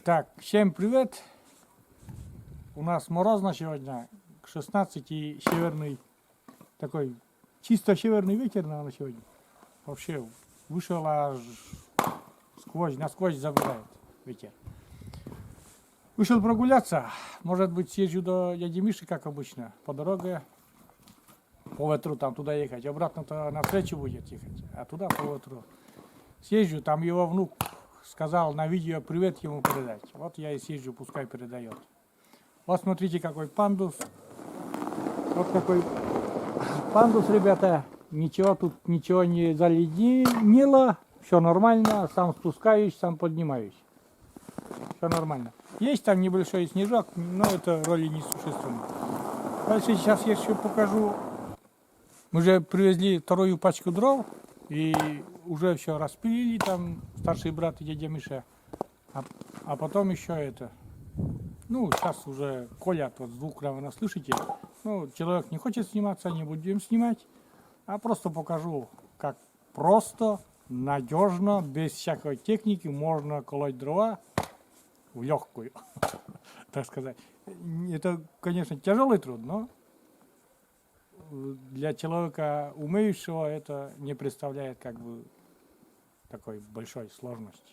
Так, всем привет. У нас морозно сегодня, 16 и северный, такой чисто северный ветер на сегодня. Вообще вышел аж насквозь забирает ветер. Вышел прогуляться, может быть съезжу до дяди Миши, как обычно, по дороге. По ветру там туда ехать, обратно-то навстречу будет ехать, а туда по ветру. Съезжу, там его внук сказал на видео привет ему передать. Вот я и съезжу, пускай передает. Вот смотрите, какой пандус. Вот какой пандус, ребята. Ничего тут, ничего не заледенело. Все нормально. Сам спускаюсь, сам поднимаюсь. Все нормально. Есть там небольшой снежок, но это роли не существенной. Дальше сейчас я еще покажу. Мы уже привезли вторую пачку дров. И уже все распилили, там старший брат и дядя Миша. А потом еще это. Ну, сейчас уже колят, вот звук, наверное, слышите. Ну, человек не хочет сниматься, не будем снимать. А просто покажу, как просто, надежно, без всякой техники можно колоть дрова в легкую, так сказать. Это, конечно, тяжелый труд, но для человека умеющего это не представляет как бы такой большой сложности.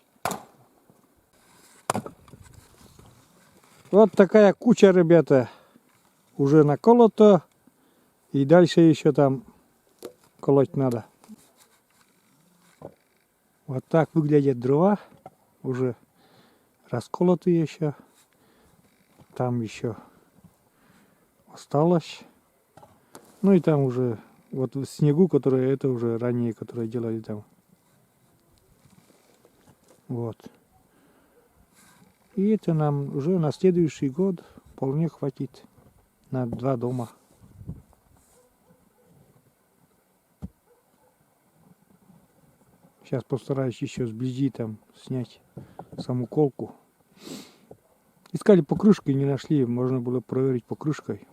Вот такая куча, ребята, уже наколота, и дальше еще там колоть надо. Вот так выглядят дрова, уже расколотые еще, там еще осталось. Ну и там уже, вот в снегу, который это уже ранее, которые делали там. Вот. И это нам уже на следующий год вполне хватит на 2 дома. Сейчас постараюсь еще сблизи там снять саму колку. Искали покрышкой, не нашли, можно было проверить покрышкой.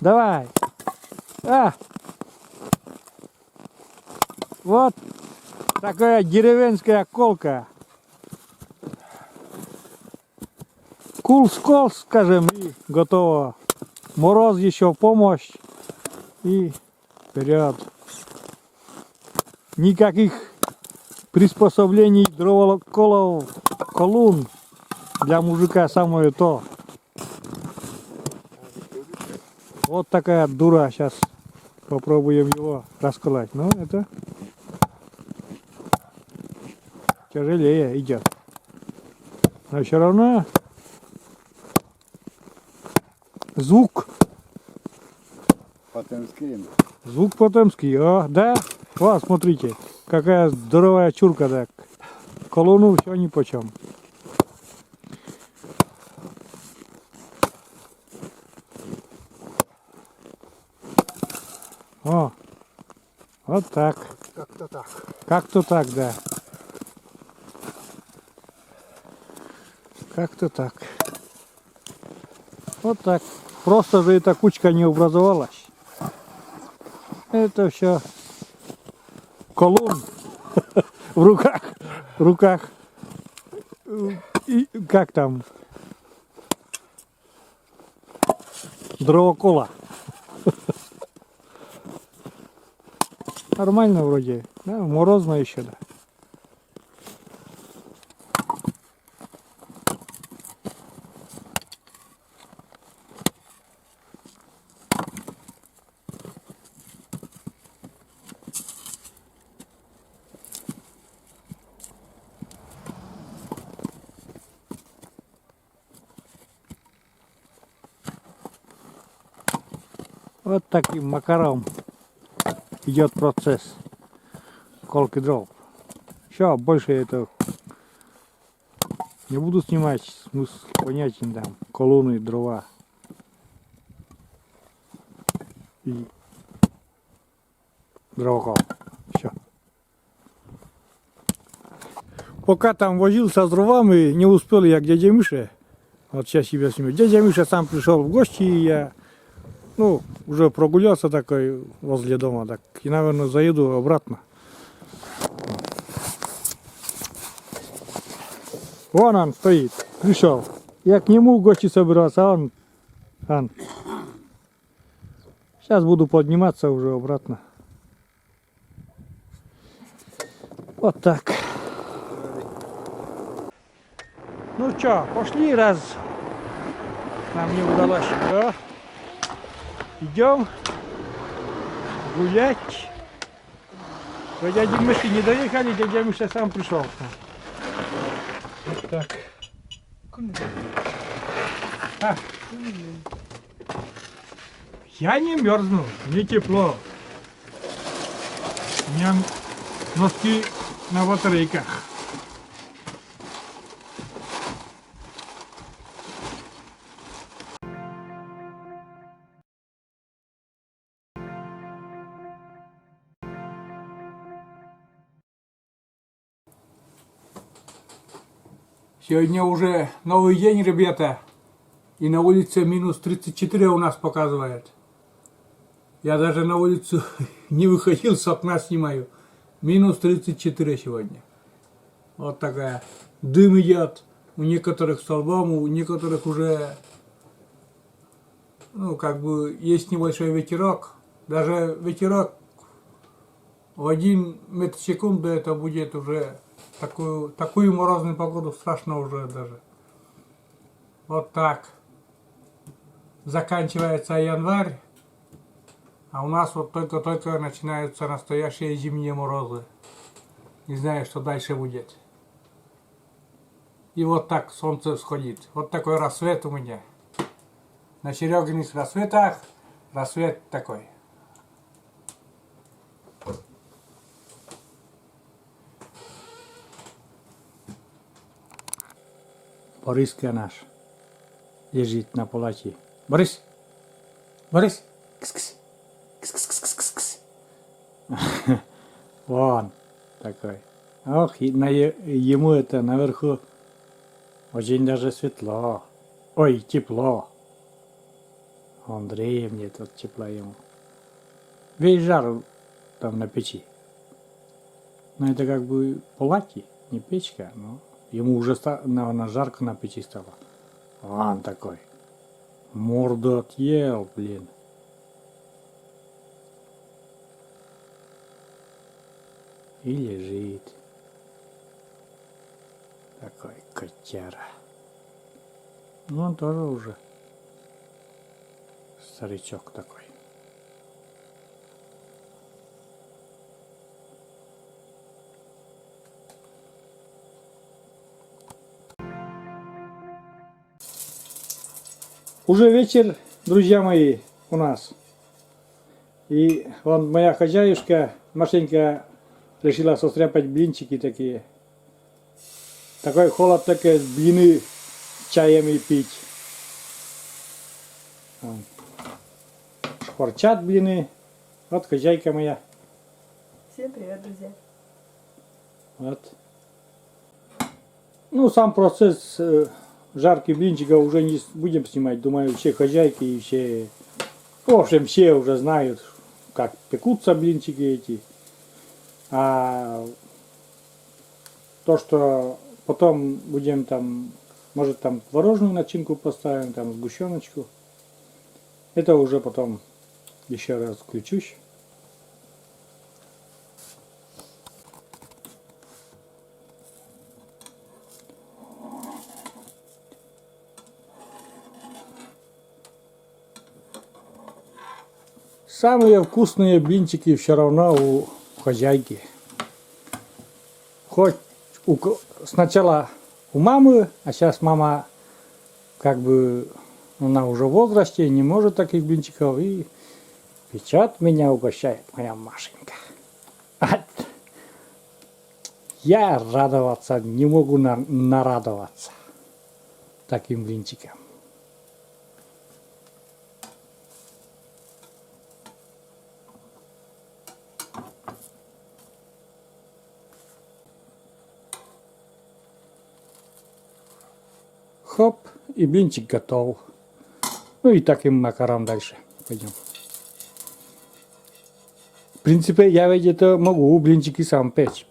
Давай! Вот такая деревенская колка. Кул-скол, скажем, и готово. Мороз еще в помощь. И вперед. Никаких приспособлений дровоколов, колун для мужика самое то. Вот такая дура. Сейчас попробуем его расколоть. Ну, это тяжелее идет. Но все равно звук. Потемский. Звук потемский. О, да? Вот, смотрите, какая здоровая чурка, так. Колону все ни по чем. О, вот так. Как-то так. Как-то так, да. Как-то так. Вот так. Просто же эта кучка не образовалась. Это все колун в руках. В руках. И как там? Дровокола. Нормально вроде, да, морозно еще, да. Вот таким макаром идет процесс колки дров. Все, больше это не буду снимать, смысл понятен там, колонны, дрова. И дровокол. Все. Пока там возился с дровами, не успел я к дяде Мише. Вот сейчас себя сниму. Дядя Миша сам пришел в гости, и я, ну, уже прогулялся такой возле дома, так, и, наверное, заеду обратно. Вон он стоит, пришел. Я к нему в гости собирался, а он. Сейчас буду подниматься уже обратно. Вот так. Ну что, пошли, раз нам не удалось. Да? Идем гулять. До дяди Миши не доехали, дядя Миша сам пришел. Вот так. А. Я не мерзну, мне тепло. У меня носки на батарейках. Сегодня уже новый день, ребята. И на улице минус 34 у нас показывает. Я даже на улицу не выходил, с окна снимаю. Минус 34 сегодня. Вот такая. Дым идет. У некоторых столбом, у некоторых уже, ну, как бы, есть небольшой ветерок. Даже ветерок в 1 метр в секунду это будет уже такую морозную погоду страшно уже даже. Вот так. Заканчивается январь, а у нас вот только-только начинаются настоящие зимние морозы. Не знаю, что дальше будет. И вот так солнце всходит. Вот такой рассвет у меня. На Серегиных рассветах рассвет такой. Бориска наш лежит на палате. Борис! Борис! Кс-кс! Кс-кс-кс-кс-кс! Вон такой. Ох, и ему это наверху очень даже светло. Ой, тепло. Андрей мне тут тепло ему. Весь жар там на печи. Но это как бы палати, не печка, но ему уже наверное, жарко на печи стало. Он такой. Морду отъел, блин. И лежит. Такой котяра. Ну, он тоже уже старичок такой. Уже вечер, друзья мои, у нас. И вон моя хозяюшка Машенька решила состряпать блинчики такие. Такой холод, такие блины с чаем и пить. Шкварчат блины. Вот хозяйка моя. Всем привет, друзья. Вот. Ну, сам процесс жарки блинчиков уже не будем снимать. Думаю, все хозяйки и все... В общем, все уже знают, как пекутся блинчики эти. А то, что потом будем там, может там творожную начинку поставим, там сгущеночку. Это уже потом еще раз включусь. Самые вкусные блинчики все равно у хозяйки. Хоть сначала у мамы, а сейчас мама как бы она уже в возрасте, не может таких блинчиков и печет меня, угощает моя Машенька. Я радоваться не могу нарадоваться таким блинчикам. Хоп, и блинчик готов. Ну и таким макаром дальше пойдем. В принципе, я ведь это могу блинчики сам печь.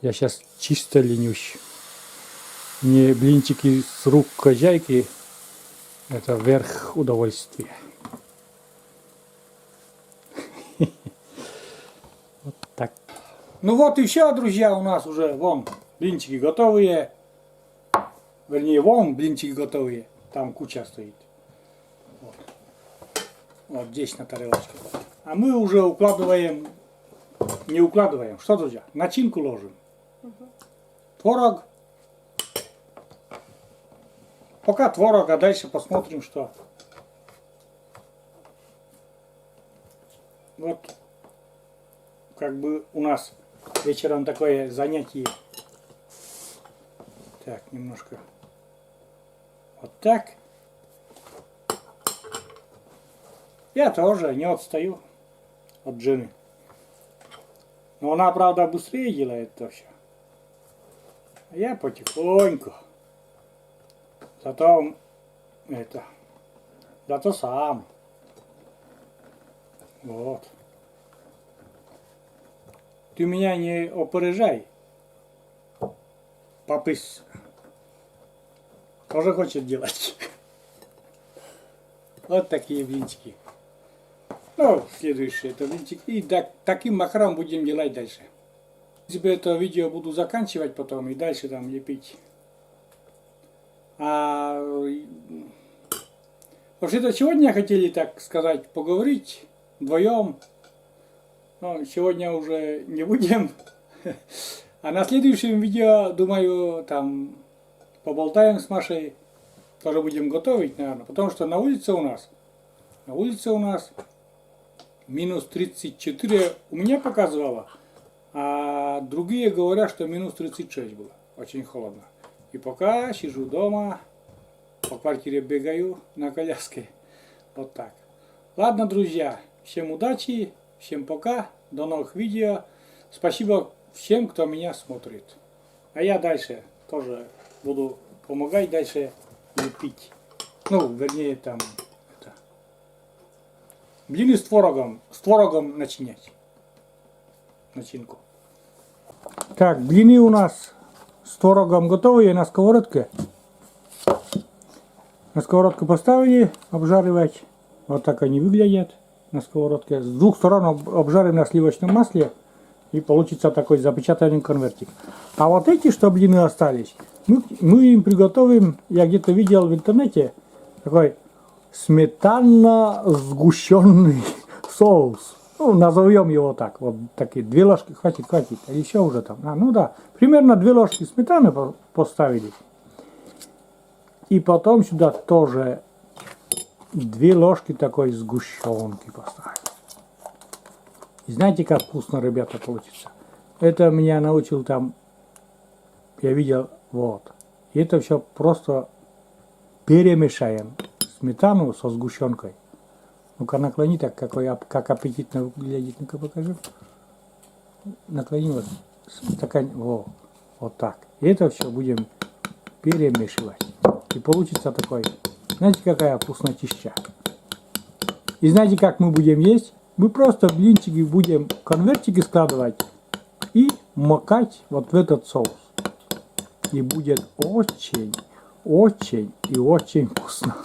Я сейчас чисто ленюсь. Не блинчики с рук хозяйки, это верх удовольствия. Вот так. Ну вот и все, друзья, у нас уже вон блинчики готовые. Вернее, вон блинчики готовые. Там куча стоит. Вот, вот здесь на тарелочке. А мы уже укладываем, не укладываем, что, друзья, начинку ложим. Творог. Пока творог, а дальше посмотрим, что. Вот, как бы у нас вечером такое занятие. Так, немножко. Вот так. Я тоже не отстаю от жены. Но она, правда, быстрее делает это все. А я потихоньку. Зато сам. Вот. Ты меня не опережай. Папыс тоже хочет делать. Вот такие блинчики. Ну, следующие это блинчики. И таким макаром будем делать дальше. В принципе, это видео буду заканчивать потом и дальше там лепить. Вообще-то сегодня хотели, так сказать, поговорить вдвоем. Но сегодня уже не будем. А на следующем видео, думаю, там поболтаем с Машей. Тоже будем готовить, наверное. Потому что на улице у нас минус 34 у меня показывало. А другие говорят, что минус 36 было. Очень холодно. И пока сижу дома, по квартире бегаю на коляске. Вот так. Ладно, друзья, всем удачи, всем пока, до новых видео. Спасибо всем, кто меня смотрит. А я дальше тоже буду помогать дальше лепить. Ну, вернее, там, блины с творогом начинять. Начинку. Так, блины у нас с творогом готовые на сковородке. На сковородку поставили обжаривать. Вот так они выглядят на сковородке. С двух сторон обжарим на сливочном масле. И получится такой запечатанный конвертик. А вот эти, что блины остались, мы им приготовим, я где-то видел в интернете, такой сметанно-сгущенный соус. Ну, назовем его так. Вот такие 2 ложки. Хватит. А еще уже там. Ну да. Примерно 2 ложки сметаны поставили. И потом сюда тоже 2 ложки такой сгущенки поставили. И знаете, как вкусно, ребята, получится? Это меня научил там, я видел, вот. И это все просто перемешаем. Сметану со сгущенкой. Ну-ка наклони так, как аппетитно выглядит. Ну-ка покажи. Наклони вот стакан. Вот так. И это все будем перемешивать. И получится такой, знаете, какая вкуснотища. И знаете, как мы будем есть? Мы просто блинчики будем в конвертики складывать и макать вот в этот соус. И будет очень и очень вкусно.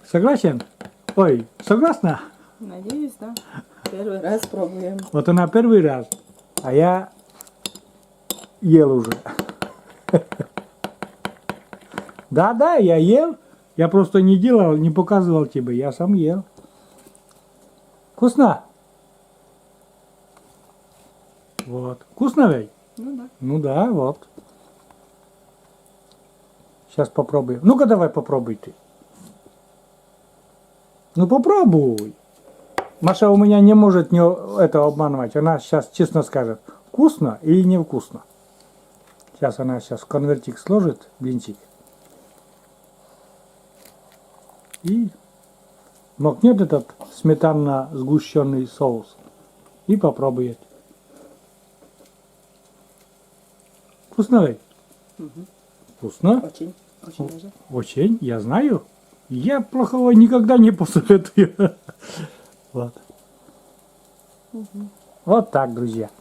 Согласен? Ой, согласна? Надеюсь, да. Первый раз пробуем. Вот она первый раз, а я ел уже. Да, я ел. Я просто не делал, не показывал тебе. Я сам ел. Вкусно? Вот. Вкусно ведь? Ну да. Ну да, вот. Сейчас попробуем. Ну-ка давай попробуй ты. Ну попробуй. Маша у меня не может это обманывать. Она сейчас честно скажет, вкусно или невкусно. Сейчас она в конвертик сложит блинчик. И макнет этот сметанно-сгущенный соус. И попробует. Вкусно ведь? Угу. Вкусно? Очень даже. Очень, я знаю. Я плохого никогда не посоветую. Вот. Вот так, друзья.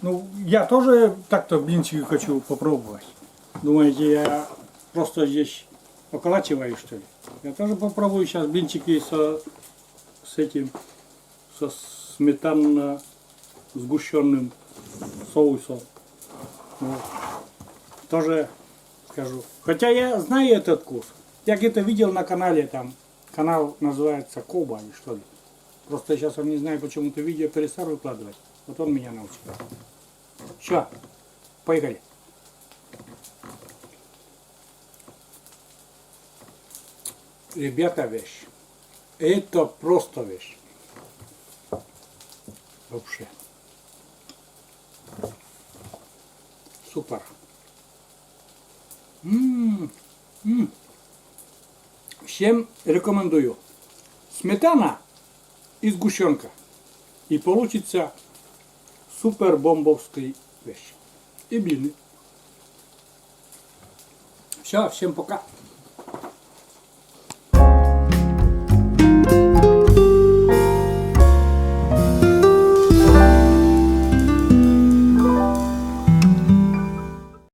Ну, я тоже так-то блинчики хочу попробовать. Думаете, я просто здесь околачиваю, что ли? Я тоже попробую сейчас блинчики с этим, со сметанно-сгущенным соусом. Вот. Тоже скажу. Хотя я знаю этот вкус. Я где-то видел на канале, там, канал называется Коба, или что ли. Просто сейчас он не знаю, почему-то видео перестал выкладывать. Вот он меня научил. Все, поехали. Ребята, вещь. Это просто вещь. Вообще. Супер. Всем рекомендую. Сметана и сгущенка. И получится супер бомбовский вещь. И блины. Все, всем пока.